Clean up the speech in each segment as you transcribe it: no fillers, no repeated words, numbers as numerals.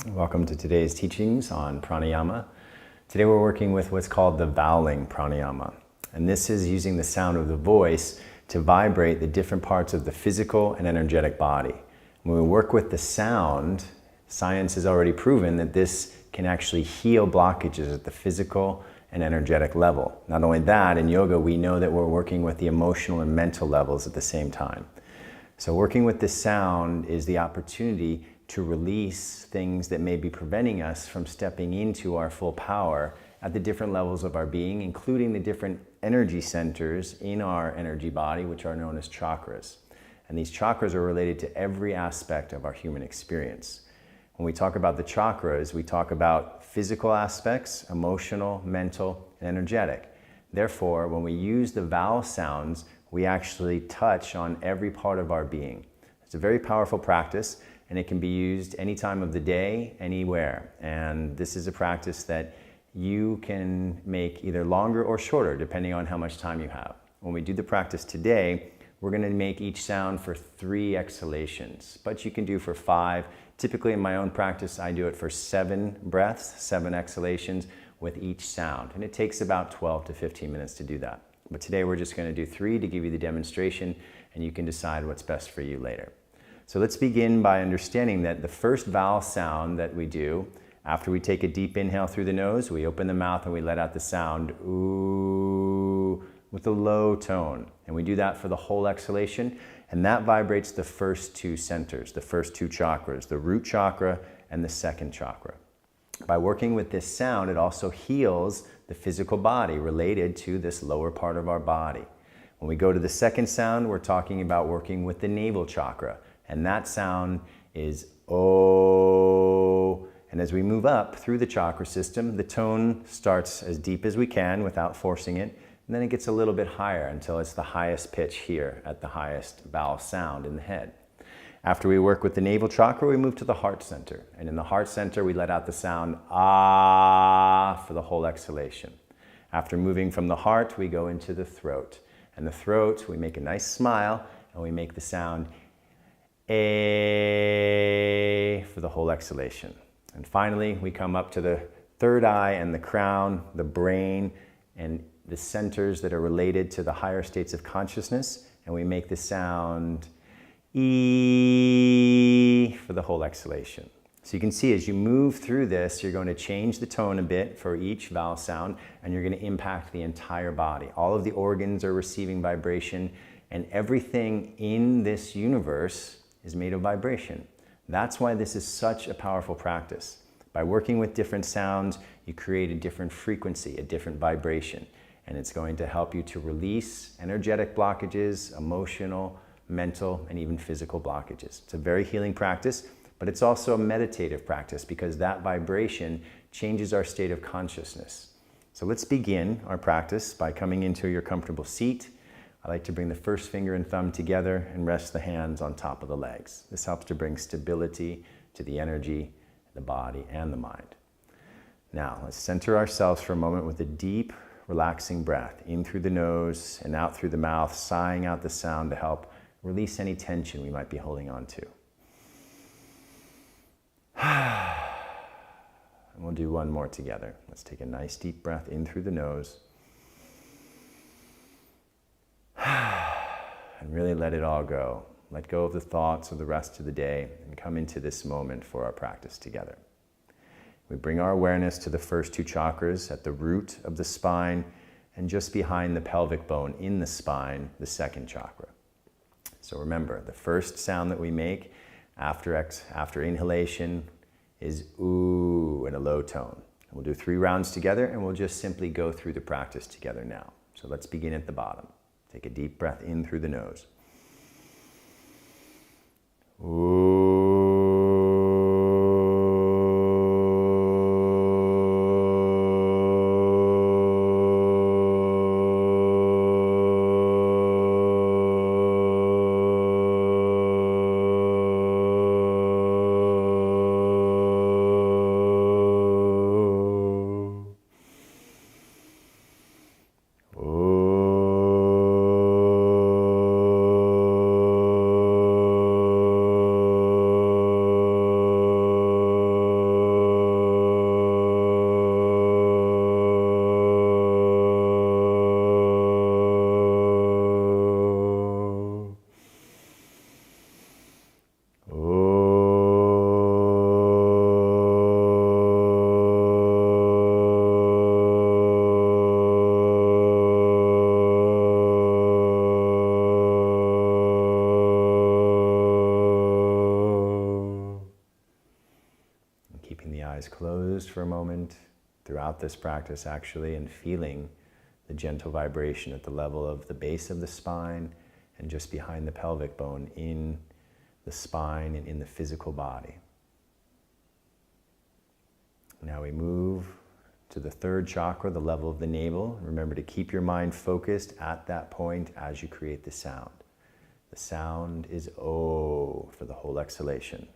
Welcome to today's teachings on pranayama. Today we're working with what's called the voweling pranayama. And this is using the sound of the voice to vibrate the different parts of the physical and energetic body. When we work with the sound, science has already proven that this can actually heal blockages at the physical and energetic level. Not only that, in yoga we know that we're working with the emotional and mental levels at the same time. So working with this sound is the opportunity to release things that may be preventing us from stepping into our full power at the different levels of our being, including the different energy centers in our energy body, which are known as chakras. And these chakras are related to every aspect of our human experience. When we talk about the chakras, we talk about physical aspects, emotional, mental, and energetic. Therefore, when we use the vowel sounds, we actually touch on every part of our being. It's a very powerful practice, and it can be used any time of the day, anywhere. And this is a practice that you can make either longer or shorter, depending on how much time you have. When we do the practice today, we're going to make each sound for 3 exhalations, but you can do for 5. Typically in my own practice, I do it for 7 breaths, 7 exhalations with each sound. And it takes about 12 to 15 minutes to do that. But today we're just going to do 3 to give you the demonstration, and you can decide what's best for you later. So let's begin by understanding that the first vowel sound that we do, after we take a deep inhale through the nose, we open the mouth and we let out the sound ooh with a low tone. And we do that for the whole exhalation, and that vibrates the first 2 centers, the first 2 chakras, the root chakra and the second chakra. By working with this sound, it also heals the physical body related to this lower part of our body. When we go to the second sound, we're talking about working with the navel chakra, and that sound is oh. And as we move up through the chakra system, the tone starts as deep as we can without forcing it, and then it gets a little bit higher until it's the highest pitch here at the highest vowel sound in the head. After we work with the navel chakra, we move to the heart center. And in the heart center, we let out the sound ah for the whole exhalation. After moving from the heart, we go into the throat. And the throat, we make a nice smile, and we make the sound a for the whole exhalation. And finally, we come up to the third eye and the crown, the brain, and the centers that are related to the higher states of consciousness, and we make the sound E for the whole exhalation. So you can see as you move through this, you're going to change the tone a bit for each vowel sound, and you're going to impact the entire body. All of the organs are receiving vibration, and everything in this universe is made of vibration. That's why this is such a powerful practice. By working with different sounds, you create a different frequency, a different vibration, and it's going to help you to release energetic blockages, emotional, mental, and even physical blockages. It's a very healing practice, but it's also a meditative practice because that vibration changes our state of consciousness. So let's begin our practice by coming into your comfortable seat. I like to bring the first finger and thumb together and rest the hands on top of the legs. This helps to bring stability to the energy, the body, and the mind. Now, let's center ourselves for a moment with a deep, relaxing breath in through the nose and out through the mouth, sighing out the sound to help release any tension we might be holding on to. And we'll do one more together. Let's take a nice deep breath in through the nose. And really let it all go. Let go of the thoughts of the rest of the day and come into this moment for our practice together. We bring our awareness to the first 2 chakras at the root of the spine and just behind the pelvic bone in the spine, the second chakra. So remember, the first sound that we make after inhalation is ooh in a low tone. And we'll do 3 rounds together, and we'll just simply go through the practice together now. So let's begin at the bottom. Take a deep breath in through the nose. Ooh. keeping the eyes closed for a moment throughout this practice actually, and feeling the gentle vibration at the level of the base of the spine and just behind the pelvic bone in the spine and in the physical body. Now we move to the third chakra, the level of the navel. Remember to keep your mind focused at that point as you create the sound. The sound is O for the whole exhalation.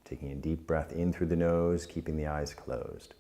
Taking a deep breath in through the nose, keeping the eyes closed.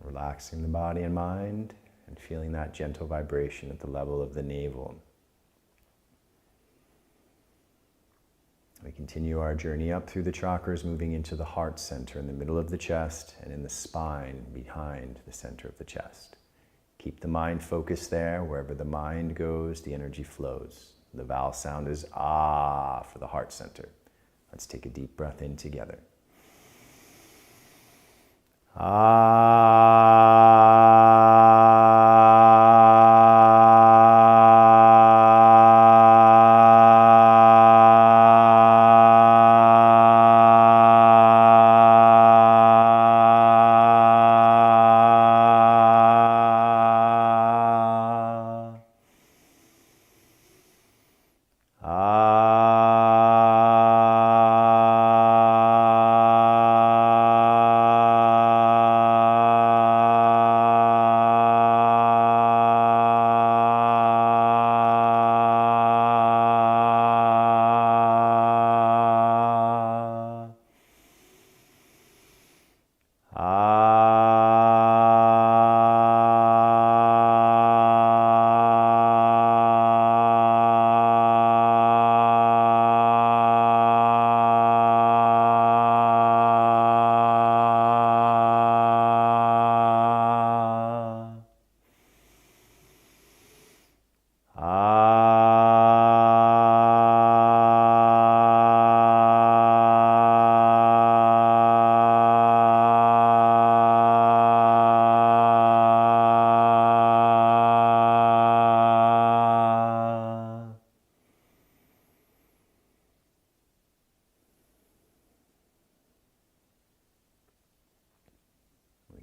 Relaxing the body and mind and feeling that gentle vibration at the level of the navel. We continue our journey up through the chakras, moving into the heart center in the middle of the chest and in the spine behind the center of the chest. Keep the mind focused there. Wherever the mind goes, the energy flows. The vowel sound is Ah for the heart center. Let's take a deep breath in together.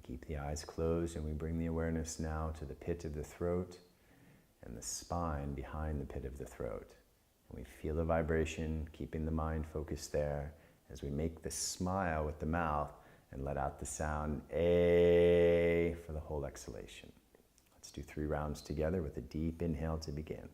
Keep the eyes closed and we bring the awareness now to the pit of the throat and the spine behind the pit of the throat. And we feel the vibration, keeping the mind focused there as we make the smile with the mouth and let out the sound A for the whole exhalation. Let's do 3 rounds together with a deep inhale to begin.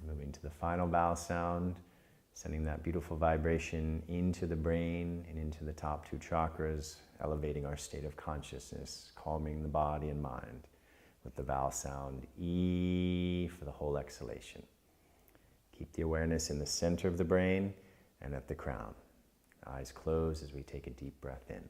Moving to the final vowel sound, Sending that beautiful vibration into the brain and into the top 2 chakras, elevating our state of consciousness, calming the body and mind with the vowel sound E for the whole exhalation. Keep the awareness in the center of the brain and at the crown. Eyes closed as we take a deep breath in.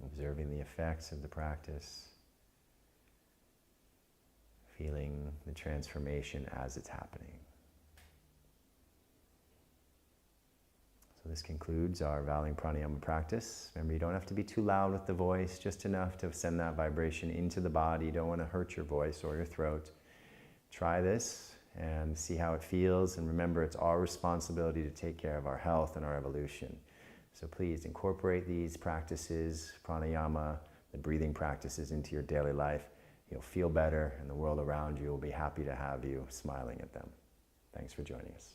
Observing the effects of the practice, feeling the transformation as it's happening. So this concludes our Voweling Pranayama practice. Remember, you don't have to be too loud with the voice, just enough to send that vibration into the body. You don't want to hurt your voice or your throat. Try this and see how it feels, and remember, it's our responsibility to take care of our health and our evolution. So please incorporate these practices, pranayama, the breathing practices, into your daily life. You'll feel better, and the world around you will be happy to have you smiling at them. Thanks for joining us.